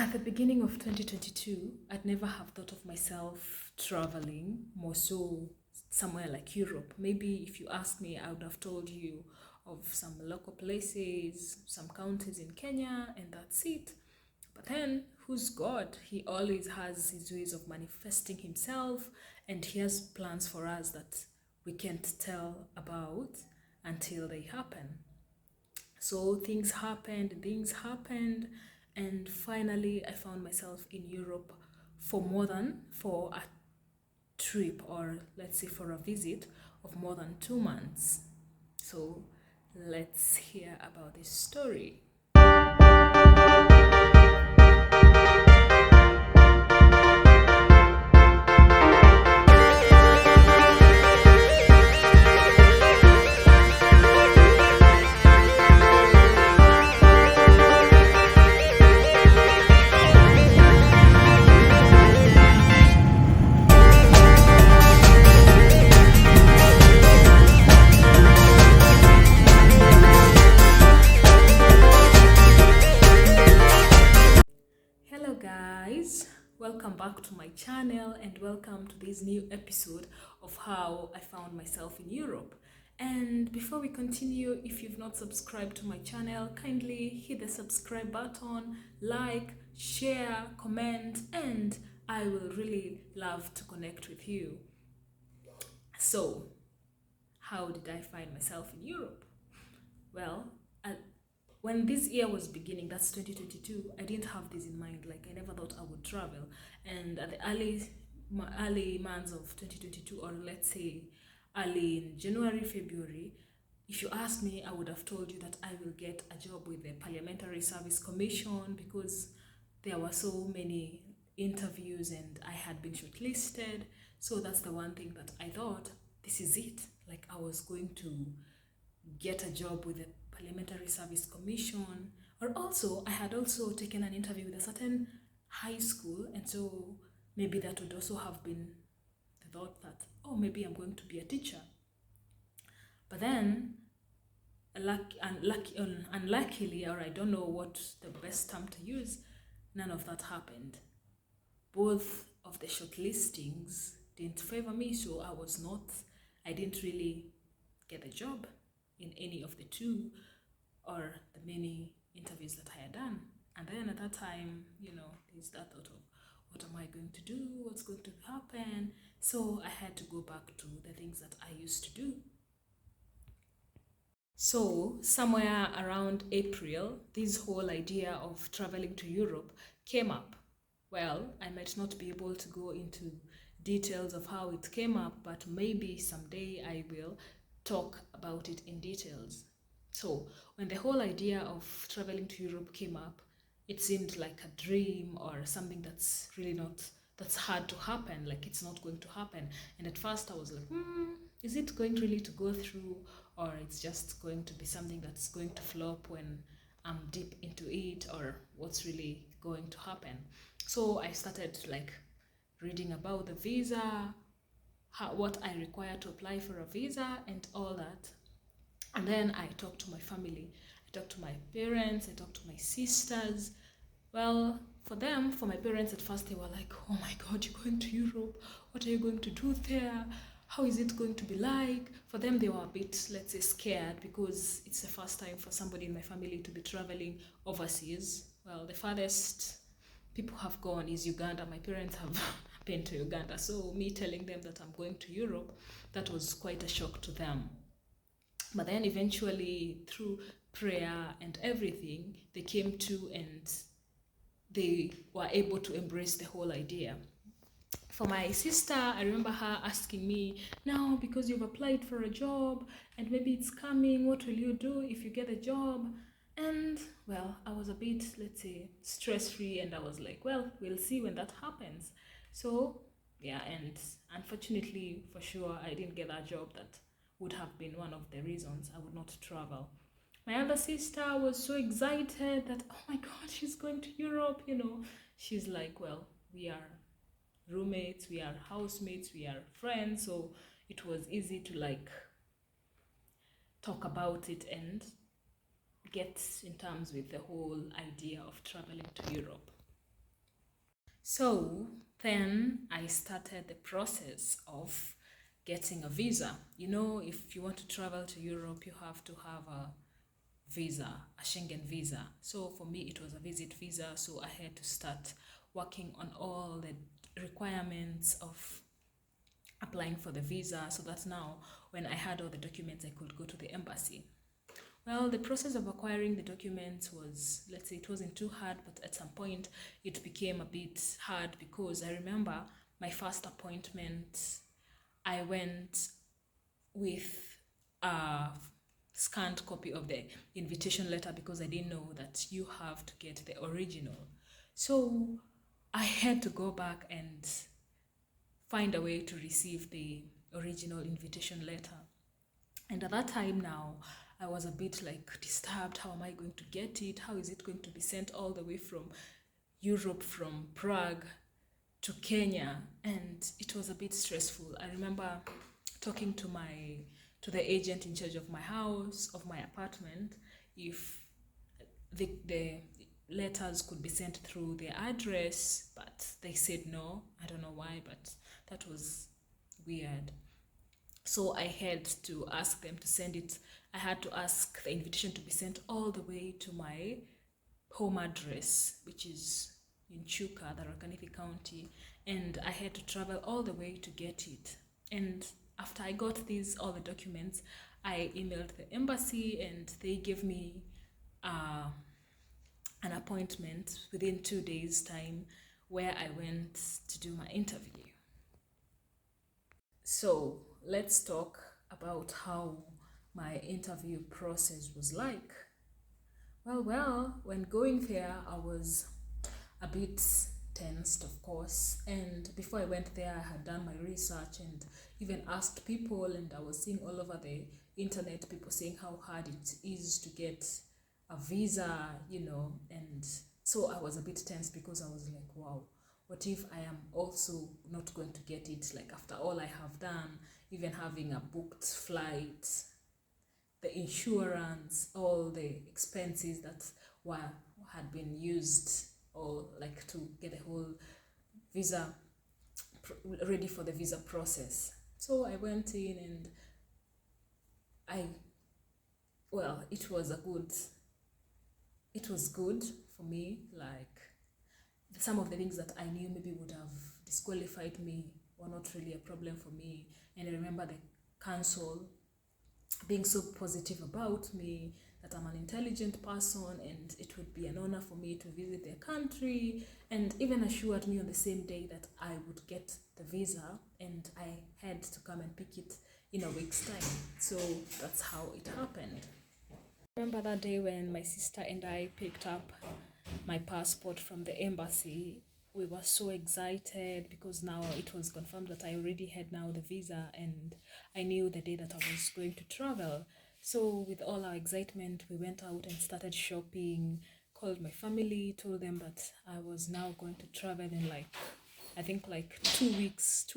At the beginning of 2022, I'd never have thought of myself traveling, more so somewhere like Europe. Maybe if you asked me, I would have told you of some local places, some counties in Kenya, and that's it. But then, who's God? He always has his ways of manifesting himself, and he has plans for us that we can't tell about until they happen. So things happened, and finally I found myself in Europe for a trip, or let's say for a visit of more than 2 months. So let's hear about this story. Hello guys, welcome back to my channel and welcome to this new episode of how I found myself in Europe. And before we continue, if you've not subscribed to my channel, kindly hit the subscribe button, like, share, comment, and I will really love to connect with you. So, how did I find myself in Europe? Well, when this year was beginning, that's 2022, I didn't have this in mind. Like, I never thought I would travel. And at the early months of 2022, or let's say early in January, February, if you asked me, I would have told you that I will get a job with the Parliamentary Service Commission, because there were so many interviews and I had been shortlisted. So that's the one thing that I thought, this is it. Like, I was going to get a job with the Parliamentary Service Commission. Or also, I had also taken an interview with a certain high school, and so maybe that would also have been the thought that, oh, maybe I'm going to be a teacher. But then, unluckily, or I don't know what the best term to use, none of that happened. Both of the shortlistings didn't favor me, so I didn't really get a job in any of the two or the many interviews that I had done. And then at that time, there's that thought of, what am I going to do? What's going to happen? So I had to go back to the things that I used to do. So somewhere around April, this whole idea of traveling to Europe came up. Well, I might not be able to go into details of how it came up, but maybe someday I will talk about it in details. So when the whole idea of traveling to Europe came up, it seemed like a dream or something that's hard to happen, like it's not going to happen. And at first I was like, is it going really to go through, or it's just going to be something that's going to flop when I'm deep into it, or what's really going to happen? So I started reading about the visa, what I require to apply for a visa and all that. And then I talked to my family. I talked to my parents, I talked to my sisters. Well, for my parents at first, they were like, oh my God, you're going to Europe. What are you going to do there? How is it going to be like? For them, they were a bit, let's say, scared, because it's the first time for somebody in my family to be traveling overseas. Well, the farthest people have gone is Uganda. My parents have been to Uganda. So me telling them that I'm going to Europe, that was quite a shock to them. But then eventually, through prayer and everything, they came to and they were able to embrace the whole idea. For my sister, I remember her asking me, now because you've applied for a job and maybe it's coming, what will you do if you get a job? And well, I was a bit, let's say, stress-free, and I was like, well, we'll see when that happens. So yeah, and unfortunately, for sure, I didn't get that job. That would have been one of the reasons I would not travel. My other sister was so excited that, oh my God, she's going to Europe, She's like, well, we are roommates, we are housemates, we are friends, so it was easy to talk about it and get in terms with the whole idea of traveling to Europe. So then I started the process of getting a visa. You know, if you want to travel to Europe, you have to have a visa, a Schengen visa. So for me, it was a visit visa. So I had to start working on all the requirements of applying for the visa, so that now when I had all the documents, I could go to the embassy. Well, the process of acquiring the documents was, let's say, it wasn't too hard, but at some point it became a bit hard because I remember my first appointment, I went with a scanned copy of the invitation letter because I didn't know that you have to get the original. So I had to go back and find a way to receive the original invitation letter. And at that time now, I was a bit like disturbed. How am I going to get it? How is it going to be sent all the way from Europe, from Prague to Kenya? And it was a bit stressful. I remember talking to the agent in charge of my house, of my apartment, if the letters could be sent through their address, but they said no. I don't know why, but that was weird. So I had to ask them to send it. I had to ask the invitation to be sent all the way to my home address, which is in Chuka, the Rakanithi County, and I had to travel all the way to get it. And after I got all the documents, I emailed the embassy and they gave me an appointment within 2 days' time where I went to do my interview. So let's talk about how my interview process was like. Well, when going there, I was a bit tensed, of course. And before I went there, I had done my research and even asked people, and I was seeing all over the internet people saying how hard it is to get a visa, and so I was a bit tense because I was like, wow, what if I am also not going to get it? Like, after all I have done, even having a booked flight, the insurance, all the expenses that had been used, or like to get the whole visa ready for the visa process. So I went in and it was good for me. Like, some of the things that I knew maybe would have disqualified me were not really a problem for me. And I remember the council being so positive about me, that I'm an intelligent person and it would be an honor for me to visit their country, and even assured me on the same day that I would get the visa and I had to come and pick it in a week's time. So that's how it happened. I remember that day when my sister and I picked up my passport from the embassy. We were so excited because now it was confirmed that I already had now the visa, and I knew the day that I was going to travel. So with all our excitement, we went out and started shopping, called my family, told them that I was now going to travel in I think 2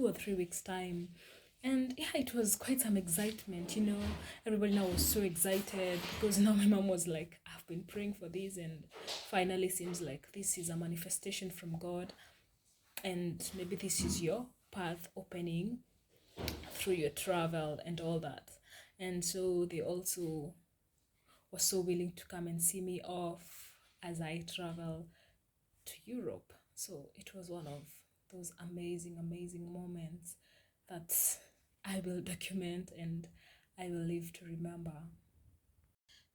or 3 weeks time. And yeah, it was quite some excitement, Everybody now was so excited because now my mom was like, I've been praying for this, and finally seems like this is a manifestation from God, and maybe this is your path opening through your travel and all that. And so they also were so willing to come and see me off as I travel to Europe. So it was one of those amazing, amazing moments that I will document and I will live to remember.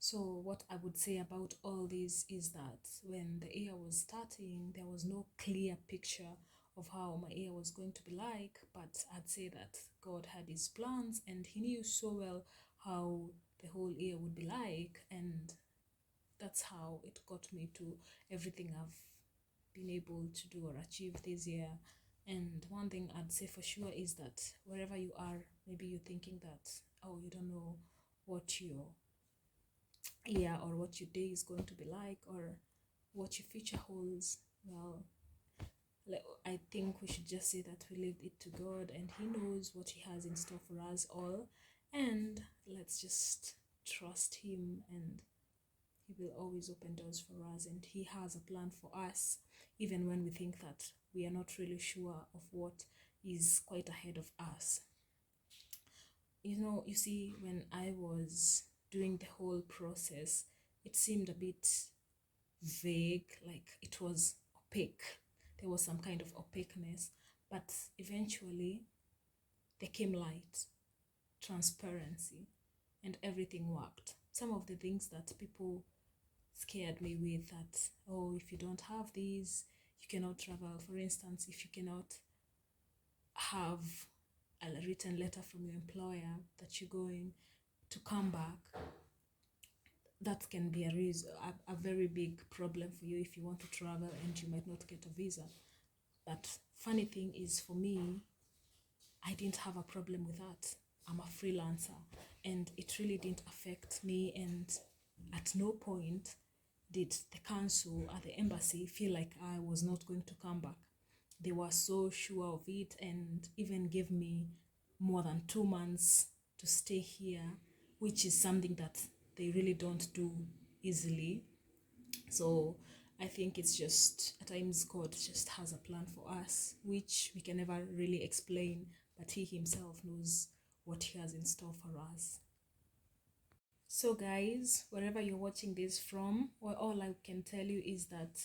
So what I would say about all this is that when the year was starting, there was no clear picture of how my year was going to be like, but I'd say that God had his plans and he knew so well how the whole year would be like, and that's how it got me to everything I've been able to do or achieve this year. And one thing I'd say for sure is that wherever you are, maybe you're thinking that, oh, you don't know what your year or what your day is going to be like, or what your future holds. Well, I think we should just say that we leave it to God, and he knows what he has in store for us all, and let's just trust him and He will always open doors for us, and He has a plan for us, even when we think that we are not really sure of what is quite ahead of us. You see, when I was doing the whole process, it seemed a bit vague, like it was opaque. There was some kind of opaqueness, but eventually there came light, transparency, and everything worked. Some of the things that people scared me with, that, oh, if you don't have these, you cannot travel. For instance, if you cannot have a written letter from your employer that you're going to come back, that can be a very big problem for you if you want to travel and you might not get a visa. But funny thing is, for me, I didn't have a problem with that. I'm a freelancer, and it really didn't affect me, and at no point did the council at the embassy feel like I was not going to come back. They were so sure of it, and even gave me more than 2 months to stay here, which is something that they really don't do easily. So I think it's just, at times, God just has a plan for us, which we can never really explain, but He Himself knows what He has in store for us. So guys, wherever you're watching this from, well, all I can tell you is that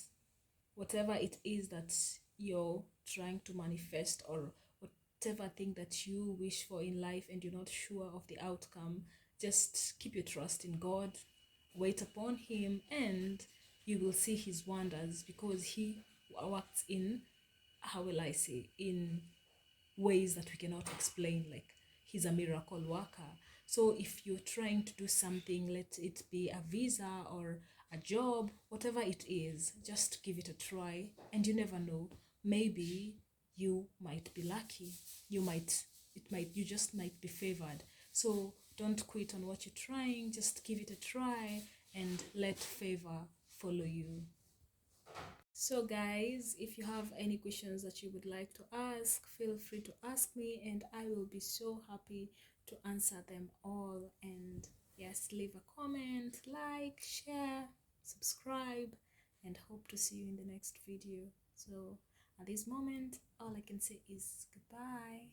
whatever it is that you're trying to manifest, or whatever thing that you wish for in life and you're not sure of the outcome, just keep your trust in God, wait upon Him, and you will see His wonders, because He works in, how will I say, in ways that we cannot explain. Like, He's a miracle worker. So if you're trying to do something, let it be a visa or a job, whatever it is, just give it a try, and you never know, maybe you might be lucky. You just might be favored. So don't quit on what you're trying, just give it a try and let favor follow you. So guys, if you have any questions that you would like to ask, feel free to ask me, and I will be so happy to answer them all. And yes, leave a comment, like, share, subscribe, and hope to see you in the next video. So at this moment, all I can say is goodbye.